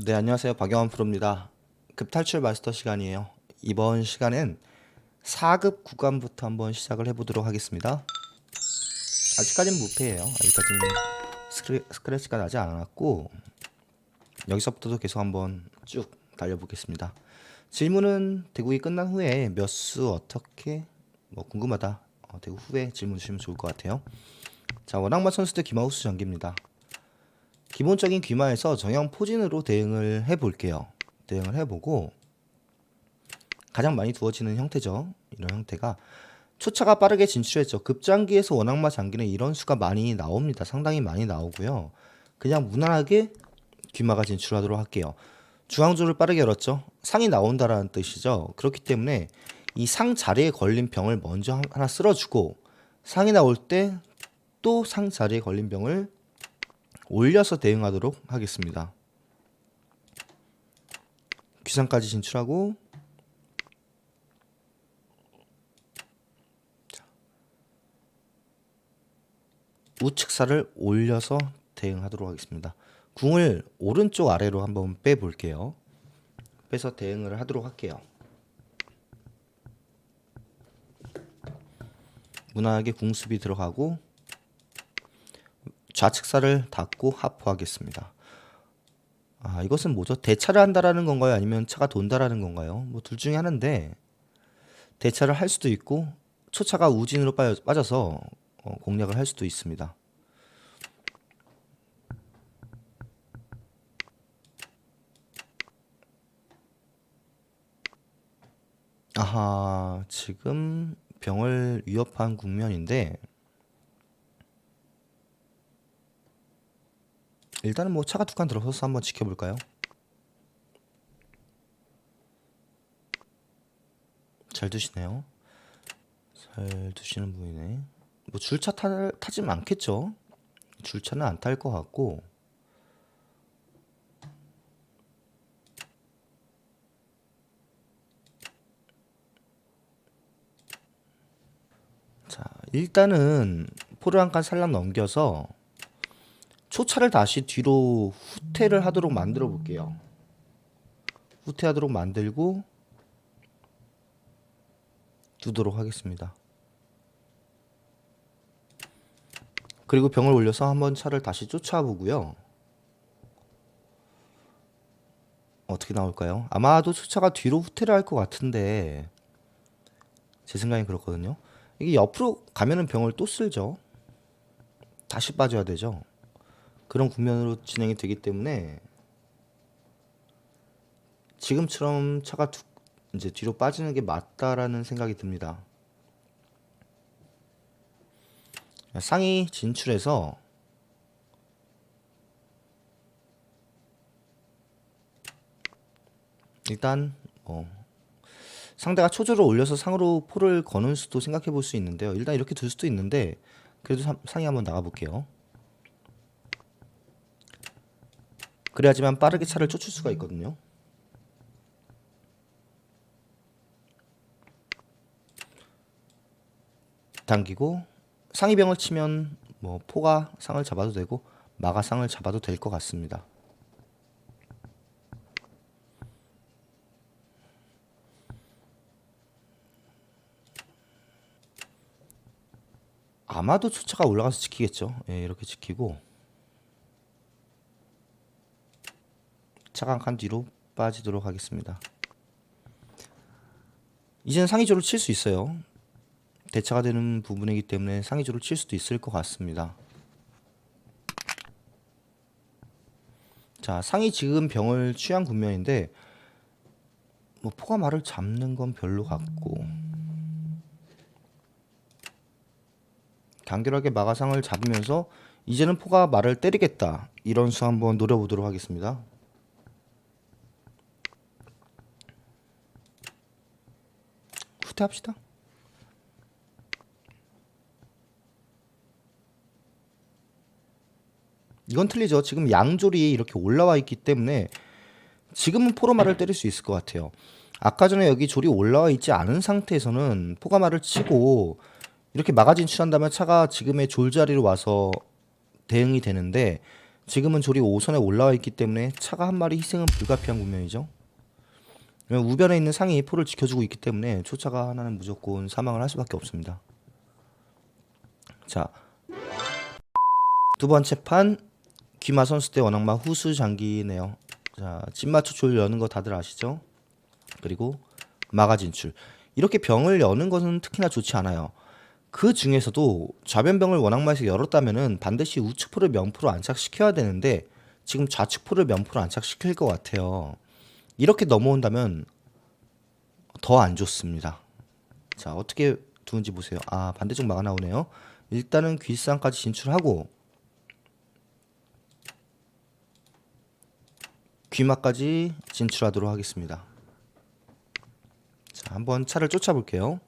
네, 안녕하세요. 박영환 프로입니다. 급탈출 마스터 시간이에요. 이번 시간엔 4급 구간부터 한번 시작을 해보도록 하겠습니다. 아직까지는 무패예요. 아직까지는 스크래치가 나지 않았고 여기서부터도 계속 한번 쭉 달려보겠습니다. 질문은 대국이 끝난 후에 몇 수 어떻게 궁금하다. 대국 후에 질문 주시면 좋을 것 같아요. 자, 원악마 선수대 귀마우스 전기입니다. 기본적인 귀마에서 정형 포진으로 대응을 해볼게요. 대응을 해보고 가장 많이 두어지는 형태죠. 이런 형태가 초차가 빠르게 진출했죠. 급장기에서 원악마 장기는 이런 수가 많이 나옵니다. 상당히 많이 나오고요. 그냥 무난하게 귀마가 진출하도록 할게요. 중앙줄을 빠르게 열었죠. 상이 나온다라는 뜻이죠. 그렇기 때문에 이 상 자리에 걸린 병을 먼저 하나 쓸어주고 상이 나올 때 또 상 자리에 걸린 병을 올려서 대응하도록 하겠습니다. 귀상까지 진출하고 우측살을 올려서 대응하도록 하겠습니다. 궁을 오른쪽 아래로 한번 빼볼게요. 빼서 대응을 하도록 할게요. 무난하게 궁수비 들어가고 좌측살을 닫고 하포하겠습니다. 이것은 뭐죠? 대차를 한다라는 건가요? 아니면 차가 돈다라는 건가요? 뭐 둘 중에 하나인데 대차를 할 수도 있고 초차가 우진으로 빠져서 공략을 할 수도 있습니다. 지금 병을 위협한 국면인데 일단은 뭐 차가 두 칸 들어서서 한번 지켜볼까요? 잘 두시네요. 잘 두시는 분이네. 뭐 줄차 타진 않겠죠? 줄차는 안 탈 것 같고 자, 일단은 포를 한 칸 살짝 넘겨서 초차를 다시 뒤로 후퇴를 하도록 만들어 볼게요. 후퇴하도록 만들고 두도록 하겠습니다. 그리고 병을 올려서 한번 차를 다시 쫓아보고요. 어떻게 나올까요? 아마도 초차가 뒤로 후퇴를 할 것 같은데 제 생각엔 그렇거든요. 이게 옆으로 가면은 병을 또 쓸죠. 다시 빠져야 되죠. 그런 국면으로 진행이 되기 때문에 지금처럼 차가 이제 뒤로 빠지는 게 맞다라는 생각이 듭니다. 상이 진출해서 일단 상대가 초조를 올려서 상으로 포를 거는 수도 생각해 볼 수 있는데요. 일단 이렇게 둘 수도 있는데 그래도 상이 한번 나가 볼게요. 그래야지만 빠르게 차를 쫓을 수가 있거든요. 당기고 상이 병을 치면 뭐 포가 상을 잡아도 되고 마가 상을 잡아도 될 것 같습니다. 아마도 초차가 올라가서 지키겠죠. 예, 이렇게 지키고 차가 한 칸 뒤로 빠지도록 하겠습니다. 이제는 상위조를 칠 수 있어요. 대차가 되는 부분이기 때문에 상위조를 칠 수도 있을 것 같습니다. 자, 상이 지금 병을 취한 국면인데 뭐 포가 말을 잡는 건 별로 같고 간결하게 마가상을 잡으면서 이제는 포가 말을 때리겠다 이런 수 한번 노려보도록 하겠습니다. 후퇴합시다. 이건 틀리죠. 지금 양졸이 이렇게 올라와 있기 때문에 지금은 포로 말을 때릴 수 있을 것 같아요. 아까 전에 여기 졸이 올라와 있지 않은 상태에서는 포가 말을 치고 이렇게 마가 진출한다면 차가 지금의 졸 자리로 와서 대응이 되는데 지금은 조리 5선에 올라와 있기 때문에 차가 한 마리 희생은 불가피한 국면이죠. 왜냐면 우변에 있는 상이 포를 지켜주고 있기 때문에 초차가 하나는 무조건 사망을 할 수밖에 없습니다. 자, 두 번째 판 귀마 선수 대 원악마 후수 장기네요. 자, 찐마초초를 여는 거 다들 아시죠? 그리고 마가 진출. 이렇게 병을 여는 것은 특히나 좋지 않아요. 그 중에서도 좌변병을 원악마에서 열었다면은 반드시 우측포를 면포로 안착시켜야 되는데 지금 좌측포를 면포로 안착시킬 것 같아요. 이렇게 넘어온다면 더 안 좋습니다. 자, 어떻게 두는지 보세요. 아, 반대쪽 마가 나오네요. 일단은 귓상까지 진출하고 귀마까지 진출하도록 하겠습니다. 자, 한번 차를 쫓아볼게요.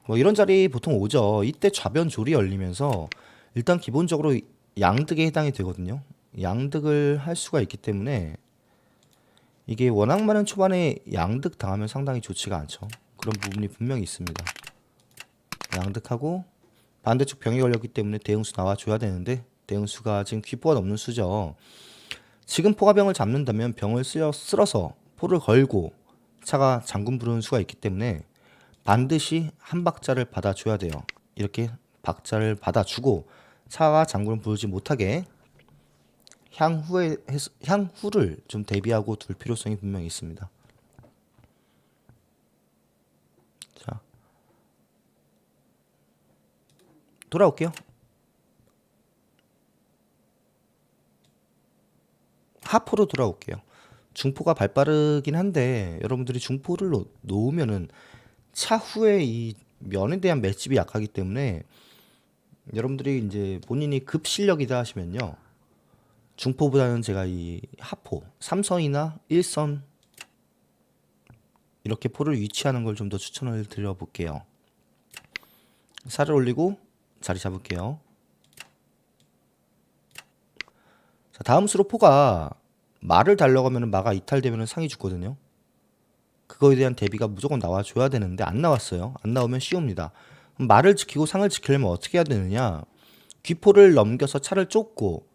뭐 이런 자리 보통 오죠. 이때 좌변 조리 열리면서 일단 기본적으로 양득에 해당이 되거든요. 양득을 할 수가 있기 때문에 이게 워낙 많은 초반에 양득 당하면 상당히 좋지가 않죠. 그런 부분이 분명히 있습니다. 양득하고 반대쪽 병이 걸렸기 때문에 대응수 나와줘야 되는데 대응수가 지금 귀포가 넘는 수죠. 지금 포가병을 잡는다면 병을 쓸어서 포를 걸고 차가 장군 부르는 수가 있기 때문에 반드시 한 박자를 받아줘야 돼요. 이렇게 박자를 받아주고 차가 장군을 부르지 못하게 향후를 좀 대비하고 둘 필요성이 분명히 있습니다. 자, 돌아올게요. 하포로 돌아올게요. 중포가 발빠르긴 한데 여러분들이 중포를 놓으면은 차후에 이 면에 대한 맷집이 약하기 때문에 여러분들이 이제 본인이 급 실력이다 하시면요. 중포보다는 제가 이 하포 3선이나 1선 이렇게 포를 위치하는 걸 좀 더 추천을 드려볼게요. 살을 올리고 자리 잡을게요. 자, 다음 수로 포가 마를 달려가면 마가 이탈되면 상이 죽거든요. 그거에 대한 대비가 무조건 나와줘야 되는데 안 나왔어요. 안 나오면 쉬웁니다. 말을 지키고 상을 지키려면 어떻게 해야 되느냐. 귀포를 넘겨서 차를 쫓고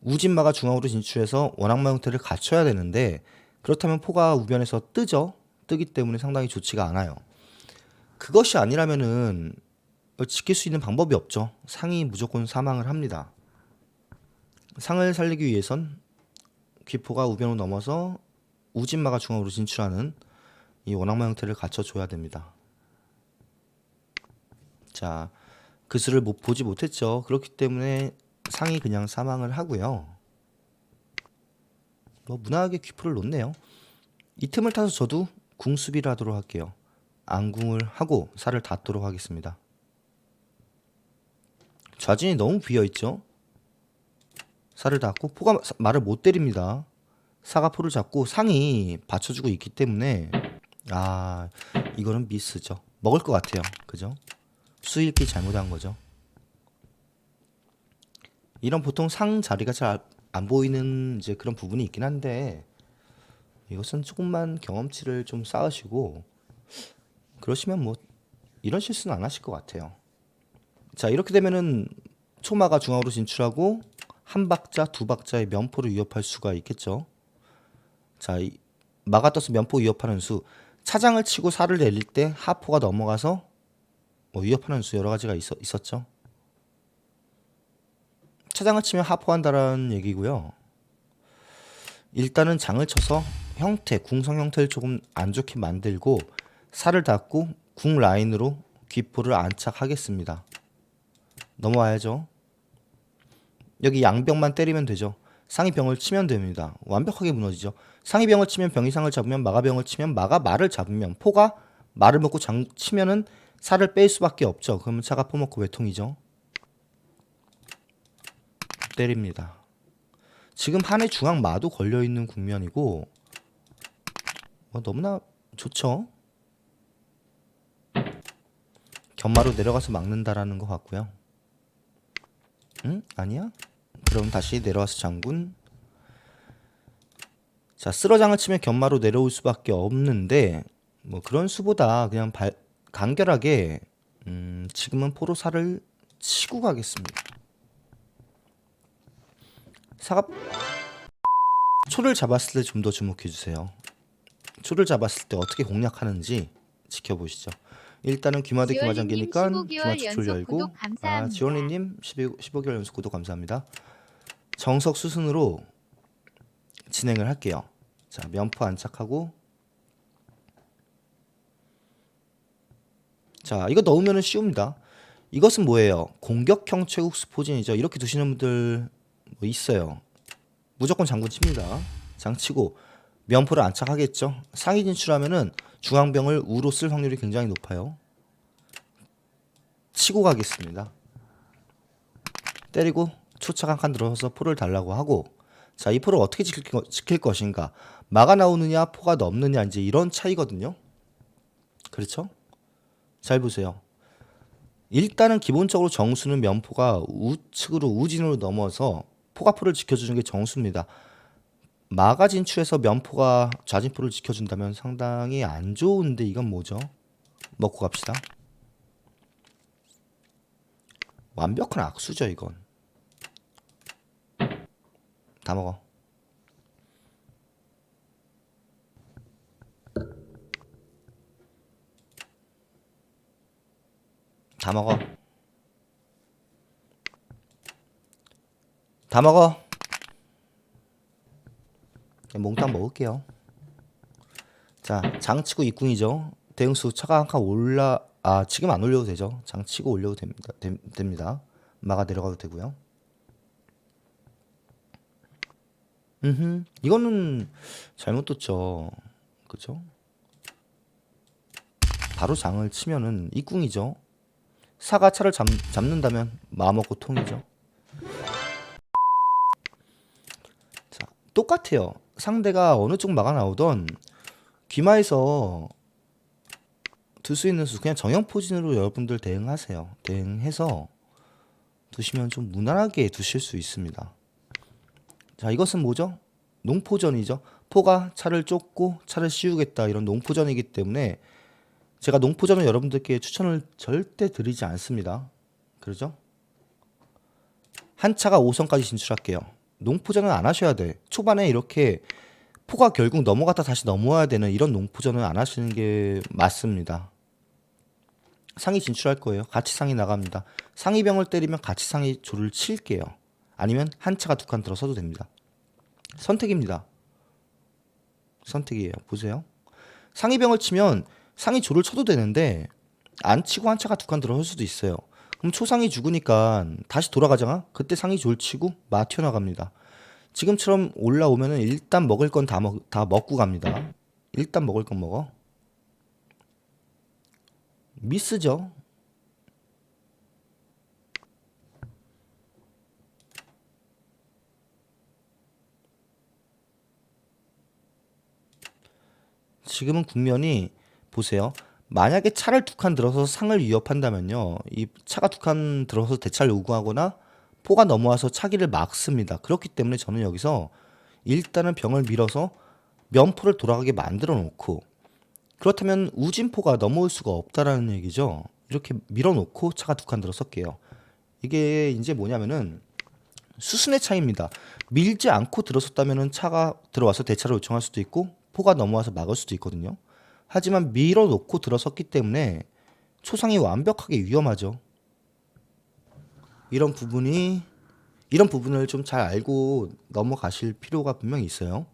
우진마가 중앙으로 진출해서 원악마 형태를 갖춰야 되는데 그렇다면 포가 우변에서 뜨죠. 뜨기 때문에 상당히 좋지가 않아요. 그것이 아니라면은 지킬 수 있는 방법이 없죠. 상이 무조건 사망을 합니다. 상을 살리기 위해선 귀포가 우변으로 넘어서 우진마가 중앙으로 진출하는 이 원악마 형태를 갖춰줘야 됩니다. 자, 그 수를 보지 못했죠. 그렇기 때문에 상이 그냥 사망을 하고요. 뭐 무난하게 귀포를 놓네요. 이 틈을 타서 저도 궁수비를 하도록 할게요. 안궁을 하고 살을 닫도록 하겠습니다. 좌진이 너무 비어있죠. 살을 닫고 포가 말을 못 때립니다. 사가 포를 잡고 상이 받쳐주고 있기 때문에 아, 이거는 미스죠. 먹을 것 같아요. 그죠? 수읽기 잘못한 거죠. 이런 보통 상 자리가 잘 안 보이는 이제 그런 부분이 있긴 한데 이것은 조금만 경험치를 좀 쌓으시고 그러시면 뭐 이런 실수는 안 하실 것 같아요. 자, 이렇게 되면은 초마가 중앙으로 진출하고 한 박자, 두 박자의 면포를 위협할 수가 있겠죠. 자, 마가 떠서 면포 위협하는 수, 차장을 치고 살을 내릴 때 하포가 넘어가서 뭐 위협하는 수 여러 가지가 있었죠. 차장을 치면 하포한다라는 얘기고요. 일단은 장을 쳐서 형태, 궁성 형태를 조금 안 좋게 만들고 살을 닫고 궁 라인으로 귀포를 안착하겠습니다. 넘어와야죠. 여기 양병만 때리면 되죠. 상이 병을 치면 됩니다. 완벽하게 무너지죠. 상이 병을 치면 병이 상을 잡으면 마가 병을 치면 마가 말을 잡으면 포가 말을 먹고 장 치면은 살을 뺄 수밖에 없죠. 그러면 차가 포먹고 외통이죠. 때립니다. 지금 한해 중앙 마도 걸려있는 국면이고 너무나 좋죠. 견마로 내려가서 막는다라는 것 같고요. 응? 아니야? 그럼 다시 내려와서 장군. 자, 쓸어장을 치면 견마로 내려올 수밖에 없는데 뭐 그런 수보다 그냥 간결하게 지금은 포로 살을 치고 가겠습니다. 사과 초를 잡았을 때 좀 더 주목해 주세요. 초를 잡았을 때 어떻게 공략하는지 지켜보시죠. 일단은 귀마대 지원리님 귀마장기니까 15개월 귀마 추출 연속 열고 구독 감사합니다. 지원리님 15개월 연속 구독 감사합니다. 정석 수순으로 진행을 할게요. 자, 면포 안착하고 자, 이거 넣으면 쉬웁니다. 이것은 뭐예요? 공격형 최국수 포진이죠. 이렇게 두시는 분들 뭐 있어요. 무조건 장군 칩니다. 장치고 면포를 안착하겠죠. 상위 진출하면은 중앙병을 우로 쓸 확률이 굉장히 높아요. 치고 가겠습니다. 때리고 초착 한 칸 들어서 포를 달라고 하고 자, 이 포를 어떻게 지킬 것인가? 막아 나오느냐 포가 넘느냐 이제 이런 차이거든요. 그렇죠? 잘 보세요. 일단은 기본적으로 정수는 면포가 우측으로 우진으로 넘어서 포가포를 지켜주는 게 정수입니다. 마가 진출해서 면포가 좌진포를 지켜준다면 상당히 안 좋은데 이건 뭐죠? 먹고 갑시다. 완벽한 악수죠 이건. 다 먹어. 다 먹어. 다 먹어. 몽땅 먹을게요. 자, 장치고 입궁이죠. 대응수 차가 한 칸 지금 안 올려도 되죠. 장치고 올려도 됩니다. 마가 내려가도 되고요. 이거는 잘못 뒀죠. 그쵸? 바로 장을 치면은 입궁이죠. 사가 차를 잡는다면 마먹고 통이죠. 자, 똑같아요. 상대가 어느 쪽 마가 나오던 귀마에서 둘 수 있는 수 그냥 정형 포진으로 여러분들 대응하세요. 대응해서 두시면 좀 무난하게 두실 수 있습니다. 자, 이것은 뭐죠? 농포전이죠. 포가 차를 쫓고 차를 씌우겠다 이런 농포전이기 때문에 제가 농포전은 여러분들께 추천을 절대 드리지 않습니다. 그러죠? 한 차가 5선까지 진출할게요. 농포전은 안 하셔야 돼. 초반에 이렇게 포가 결국 넘어갔다 다시 넘어와야 되는 이런 농포전은 안 하시는 게 맞습니다. 상위 진출할 거예요. 같이 상위 나갑니다. 상위병을 때리면 같이 상위 조를 칠게요. 아니면 한 차가 두 칸 들어서도 됩니다. 선택입니다. 선택이에요. 보세요. 상위병을 치면 상위 조를 쳐도 되는데 안 치고 한 차가 두 칸 들어설 수도 있어요. 그럼 초상이 죽으니까 다시 돌아가잖아? 그때 상위 조를 치고 마 튀어나갑니다. 지금처럼 올라오면은 일단 먹을 건 다 먹고 갑니다. 일단 먹을 건 먹어. 미스죠? 지금은 국면이 보세요. 만약에 차를 두 칸 들어서 상을 위협한다면요. 이 차가 두 칸 들어서 대차를 요구하거나 포가 넘어와서 차기를 막습니다. 그렇기 때문에 저는 여기서 일단은 병을 밀어서 면포를 돌아가게 만들어 놓고 그렇다면 우진포가 넘어올 수가 없다라는 얘기죠. 이렇게 밀어놓고 차가 두 칸 들어설게요. 이게 이제 뭐냐면은 수순의 차이입니다. 밀지 않고 들어섰다면은 차가 들어와서 대차를 요청할 수도 있고 포가 넘어와서 막을 수도 있거든요. 하지만 밀어놓고 들어섰기 때문에 초상이 완벽하게 위험하죠. 이런 부분을 좀 잘 알고 넘어가실 필요가 분명히 있어요.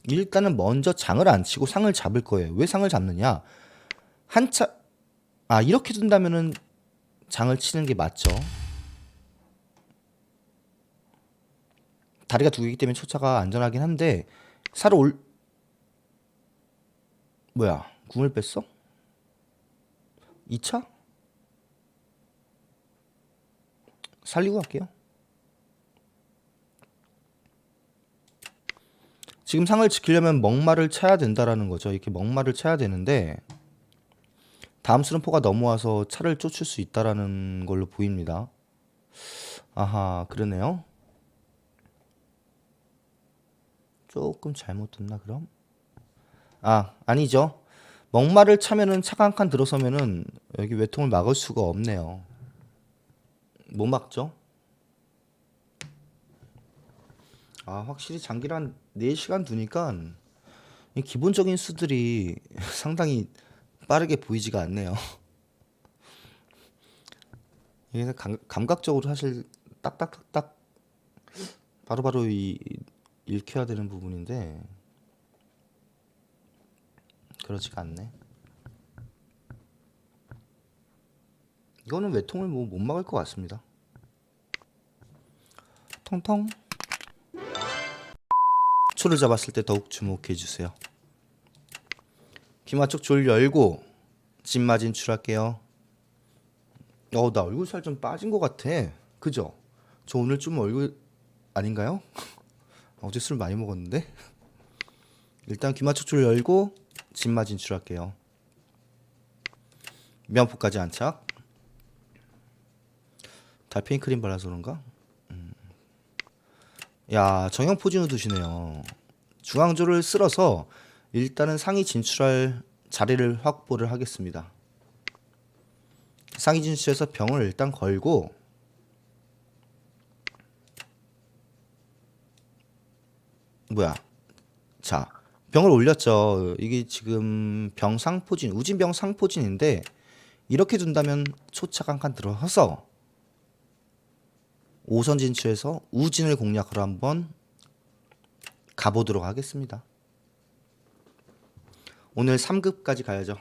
일단은 먼저 장을 안 치고 상을 잡을 거예요. 왜 상을 잡느냐? 이렇게 둔다면은 장을 치는 게 맞죠. 다리가 두 개이기 때문에 초차가 안전하긴 한데 살을 뭐야? 궁을 뺐어? 2차? 살리고 갈게요. 지금 상을 지키려면 먹마를 쳐야 된다라는 거죠. 이렇게 먹마를 쳐야 되는데 다음 수련포가 넘어와서 차를 쫓을 수 있다라는 걸로 보입니다. 아하, 그러네요. 조금 잘못됐나 그럼? 아니죠. 먹마를 차면은 차가 한 칸 들어서면은 여기 외통을 막을 수가 없네요. 못 막죠? 아, 확실히 장기를 한 4시간 두니까 이 기본적인 수들이 상당히 빠르게 보이지가 않네요. 이게 감각적으로 사실 딱딱딱딱 바로바로 읽혀야 되는 부분인데 그렇지가 않네. 이거는 외통을 뭐 못 막을 것 같습니다. 통통. 초를 잡았을 때 더욱 주목해 주세요. 귀마 쪽 줄 열고 진마 진출할게요. 나 얼굴 살 좀 빠진 것 같아. 그죠? 저 오늘 좀 얼굴 아닌가요? 어제 술 많이 먹었는데. 일단 귀마 쪽 줄 열고 진마 진출할게요. 면포까지 안착. 달팽이 크림 발라서 그런가? 야, 정형 포진을 두시네요. 중앙조를 쓸어서 일단은 상위 진출할 자리를 확보를 하겠습니다. 상위 진출해서 병을 일단 걸고 뭐야? 자, 병을 올렸죠. 이게 지금 병 상포진, 우진병 상포진인데 이렇게 둔다면 초차가 한 칸 들어서서 5선 진출해서 우진을 공략하러 한번 가보도록 하겠습니다. 오늘 3급까지 가야죠.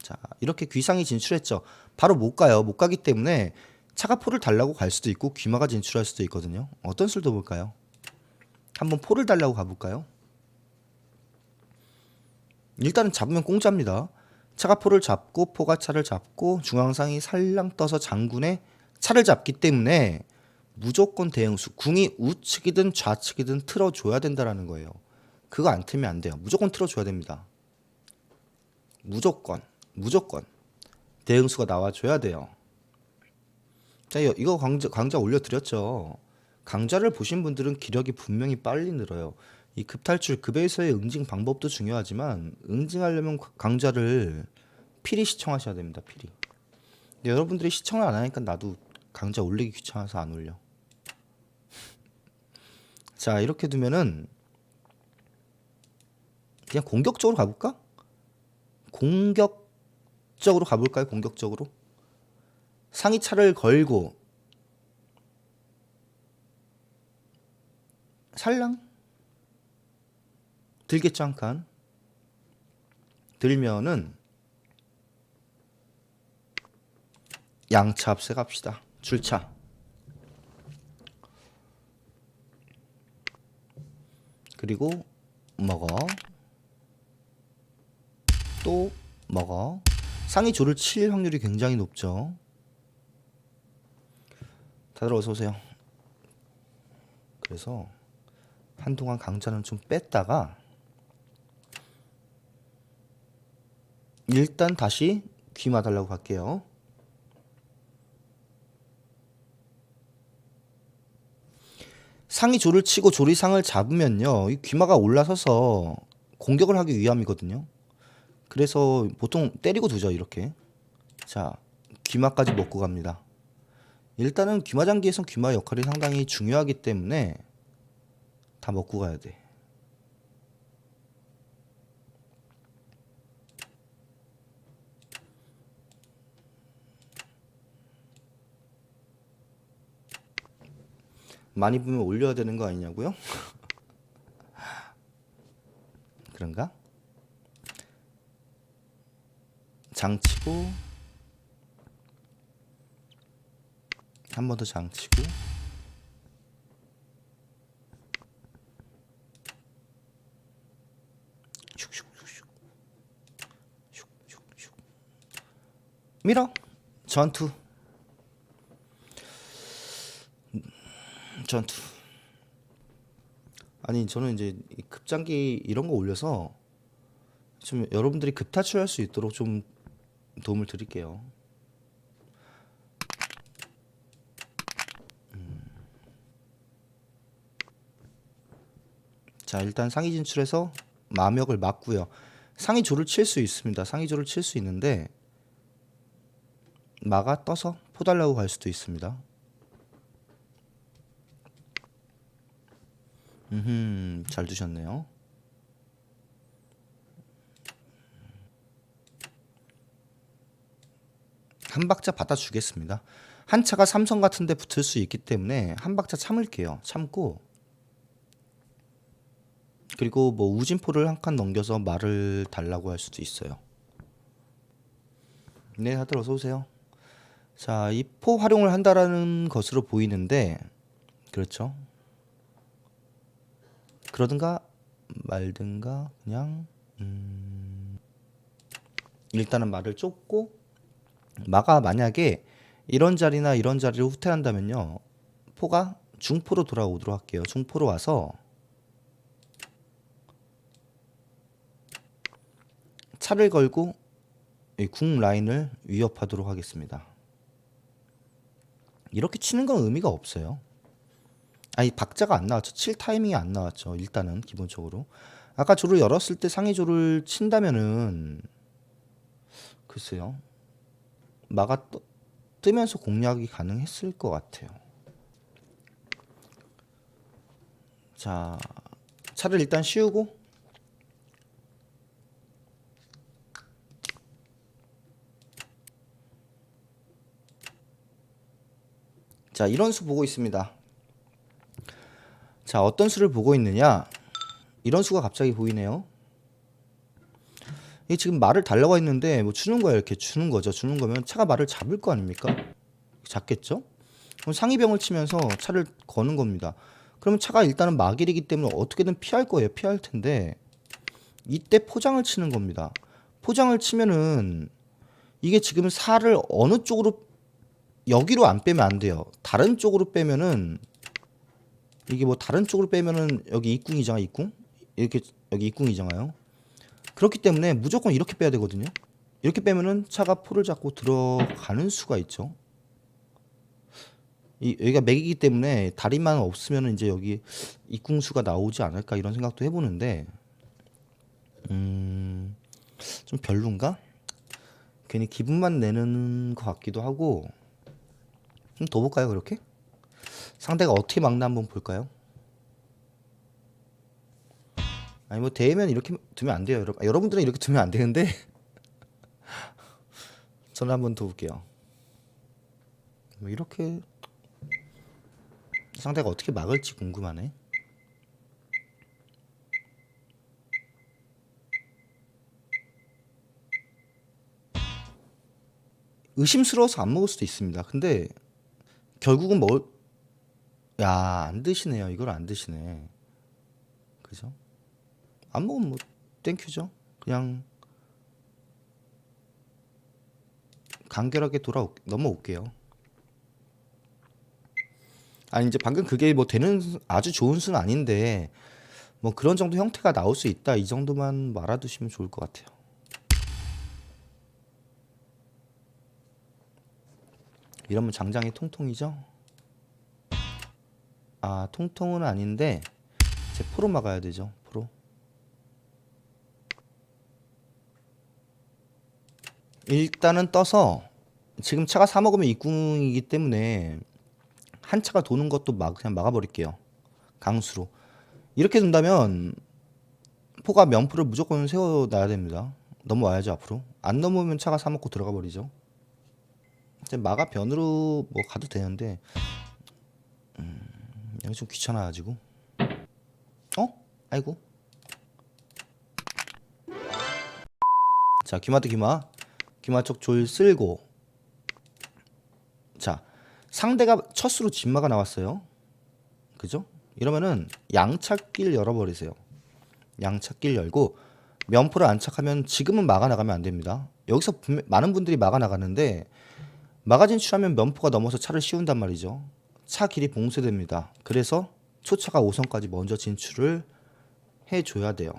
자, 이렇게 귀상이 진출했죠. 바로 못 가요. 못 가기 때문에 차가 포를 달라고 갈 수도 있고 귀마가 진출할 수도 있거든요. 어떤 술도 볼까요? 한번 포를 달라고 가볼까요? 일단은 잡으면 공짜입니다. 차가 포를 잡고 포가 차를 잡고 중앙상이 살랑 떠서 장군의 차를 잡기 때문에 무조건 대응수, 궁이 우측이든 좌측이든 틀어줘야 된다라는 거예요. 그거 안 틀면 안 돼요. 무조건 틀어줘야 됩니다. 무조건 대응수가 나와줘야 돼요. 자, 이거 강좌 올려드렸죠. 강좌를 보신 분들은 기력이 분명히 빨리 늘어요. 이 급탈출, 급에서의 응징 방법도 중요하지만 응징하려면 강좌를 필히 시청하셔야 됩니다. 필히. 근데 여러분들이 시청을 안 하니까 나도 강좌 올리기 귀찮아서 안 올려. 자, 이렇게 두면은 그냥 공격적으로 가볼까? 공격적으로 가볼까요? 공격적으로. 상위 차를 걸고 살랑 들겠죠, 한 칸. 들면은 양차 합세 갑시다. 줄차. 그리고 먹어. 또 먹어. 상위 조를 칠 확률이 굉장히 높죠. 다들 어서 오세요. 그래서 한동안 강좌는 좀 뺐다가 일단 다시 귀마 달라고 갈게요. 상이 조를 치고 조리상을 잡으면요, 이 귀마가 올라서서 공격을 하기 위함이거든요. 그래서 보통 때리고 두죠, 이렇게. 자, 귀마까지 먹고 갑니다. 일단은 귀마장기에선 귀마 역할이 상당히 중요하기 때문에 다 먹고 가야 돼. 많이 보면 올려야 되는 거 아니냐고요? 그런가? 장치고 한 번 더 장치고 슉슉슉슉 슉슉슉 밀어. 전투. 아니, 저는 이제 급장기 이런 거 올려서 좀 여러분들이 급타출할 수 있도록 좀 도움을 드릴게요. 자, 일단 상위 진출해서 마명을 막고요. 상위 조를 칠 수 있습니다. 상위 조를 칠 수 있는데 막아 떠서 포달라고 갈 수도 있습니다. 잘 두셨네요. 한 박자 받아주겠습니다. 한 차가 삼성 같은 데 붙을 수 있기 때문에 한 박자 참을게요. 참고, 그리고 뭐 우진포를 한 칸 넘겨서 말을 달라고 할 수도 있어요. 네, 다들 어서 오세요. 자, 이 포 활용을 한다라는 것으로 보이는데, 그렇죠. 그러든가 말든가 그냥 일단은 말을 쫓고, 마가 만약에 이런 자리나 이런 자리를 후퇴한다면요, 포가 중포로 돌아오도록 할게요. 중포로 와서 차를 걸고 이 궁 라인을 위협하도록 하겠습니다. 이렇게 치는 건 의미가 없어요. 아니, 박자가 안 나왔죠. 칠 타이밍이 안 나왔죠. 일단은 기본적으로 아까 조를 열었을 때 상위 조를 친다면은 글쎄요, 마가 뜨면서 공략이 가능했을 것 같아요. 자, 차를 일단 씌우고, 자, 이런 수 보고 있습니다. 자, 어떤 수를 보고 있느냐, 이런 수가 갑자기 보이네요. 이 지금 말을 달라고 했는데 뭐 주는 거예요. 이렇게 주는 거죠. 주는 거면 차가 말을 잡을 거 아닙니까? 잡겠죠? 그럼 상위병을 치면서 차를 거는 겁니다. 그러면 차가 일단은 막일이기 때문에 어떻게든 피할 거예요. 피할 텐데 이때 포장을 치는 겁니다. 포장을 치면은 이게 지금 살을 어느 쪽으로, 여기로 안 빼면 안 돼요. 다른 쪽으로 빼면은, 이게 뭐 다른 쪽으로 빼면은 여기 입궁이잖아. 입궁 이렇게, 여기 입궁이잖아요. 그렇기 때문에 무조건 이렇게 빼야 되거든요. 이렇게 빼면은 차가 포를 잡고 들어가는 수가 있죠. 여기가 맥이기 때문에 다리만 없으면 이제 여기 입궁수가 나오지 않을까 이런 생각도 해보는데, 좀 별론가? 괜히 기분만 내는 것 같기도 하고. 좀 더 볼까요? 그렇게 상대가 어떻게 막나 한번 볼까요? 아니 뭐 대면 이렇게 두면 안 돼요. 여러분들은 이렇게 두면 안 되는데 저는 한번 더 볼게요. 뭐 이렇게 상대가 어떻게 막을지 궁금하네. 의심스러워서 안 먹을 수도 있습니다. 근데 결국은 먹을, 야, 안 드시네요. 이걸 안 드시네. 그죠? 안 먹으면 뭐 땡큐죠. 그냥 간결하게 넘어올게요. 아니 이제 방금 그게 뭐 되는 아주 좋은 수는 아닌데 뭐 그런 정도 형태가 나올 수 있다, 이 정도만 뭐 알아두시면 좋을 것 같아요. 이러면 장장이 통통이죠? 아, 통통은 아닌데 제 포로 막아야 되죠. 포로. 일단은 떠서, 지금 차가 3먹으면 입궁이기 때문에 한 차가 도는 것도 그냥 막아버릴게요. 강수로. 이렇게 둔다면 포가 면포를 무조건 세워놔야 됩니다. 넘어와야죠. 앞으로 안 넘으면 차가 3먹고 들어가 버리죠. 이제 마가 변으로 뭐 가도 되는데 여기 좀 귀찮아가지고. 아이고. 자, 귀마 대 귀마. 귀마 쪽 졸 쓸고. 자, 상대가 첫 수로 진마가 나왔어요. 그죠? 이러면은 양착길 열어버리세요. 양착길 열고 면포를 안착하면 지금은 막아 나가면 안 됩니다. 여기서 많은 분들이 막아 나가는데, 막아 진출하면 면포가 넘어서 차를 씌운단 말이죠. 차 길이 봉쇄됩니다. 그래서 초차가 5선까지 먼저 진출을 해줘야 돼요.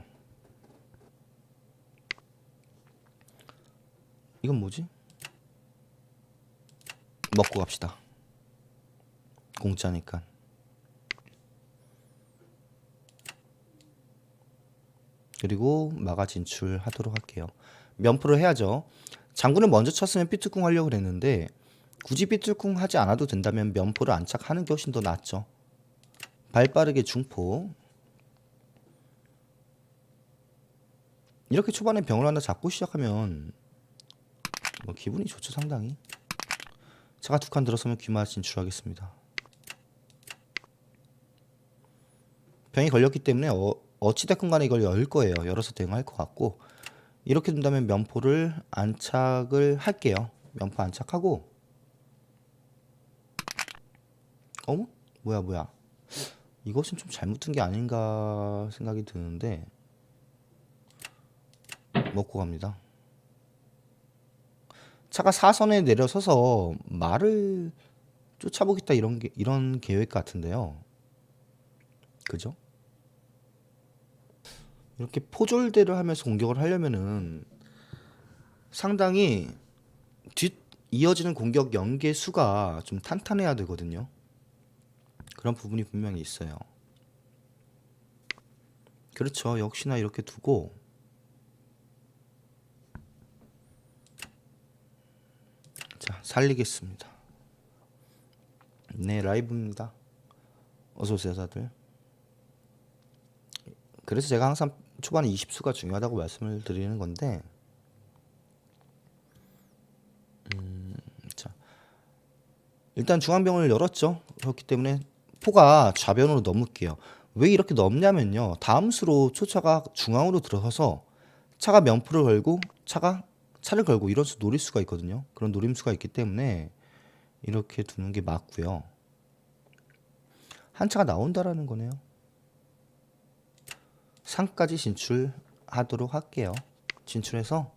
이건 뭐지? 먹고 갑시다. 공짜니까. 그리고 마가 진출하도록 할게요. 면포를 해야죠. 장군을 먼저 쳤으면 삐뚤궁 하려고 그랬는데 굳이 삐뚤궁 하지 않아도 된다면 면포를 안착하는 게 훨씬 더 낫죠. 발 빠르게 중포. 이렇게 초반에 병을 하나 잡고 시작하면 뭐 기분이 좋죠 상당히. 차가 두 칸 들어서면 귀마 진출하겠습니다. 병이 걸렸기 때문에 어찌됐건 간에 이걸 열 거예요. 열어서 대응할 것 같고, 이렇게 된다면 면포를 안착을 할게요. 면포 안착하고, 어머? 뭐야 이것은 좀 잘못 든 게 아닌가 생각이 드는데 먹고 갑니다. 차가 사선에 내려서서 말을 쫓아보겠다 이런 계획 같은데요. 그죠? 이렇게 포졸대를 하면서 공격을 하려면은 상당히 뒷 이어지는 공격 연계 수가 좀 탄탄해야 되거든요. 그런 부분이 분명히 있어요. 그렇죠. 역시나 이렇게 두고, 자, 살리겠습니다. 네, 라이브입니다. 어서오세요 다들. 그래서 제가 항상 초반에 20수가 중요하다고 말씀을 드리는 건데, 자, 일단 중앙병을 열었죠. 그렇기 때문에 포가 좌변으로 넘을게요. 왜 이렇게 넘냐면요, 다음 수로 초차가 중앙으로 들어서서 차가 면포를 걸고 차를 걸고 이런 수 노릴 수가 있거든요. 그런 노림수가 있기 때문에 이렇게 두는 게 맞고요. 한 차가 나온다라는 거네요. 상까지 진출하도록 할게요. 진출해서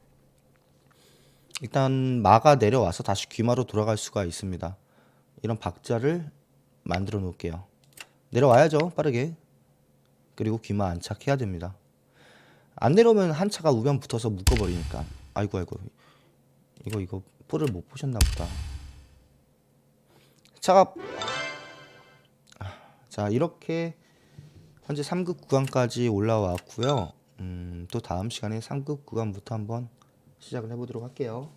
일단 마가 내려와서 다시 귀마로 돌아갈 수가 있습니다. 이런 박자를 만들어 놓을게요. 내려와야죠, 빠르게. 그리고 귀마 안착해야 됩니다. 안 내려오면 한 차가 우변 붙어서 묶어버리니까. 아이고 이거 뿔을 못 보셨나 보다. 차가 자, 이렇게 현재 3급 구간까지 올라왔고요. 또 다음 시간에 3급 구간부터 한번 시작을 해보도록 할게요.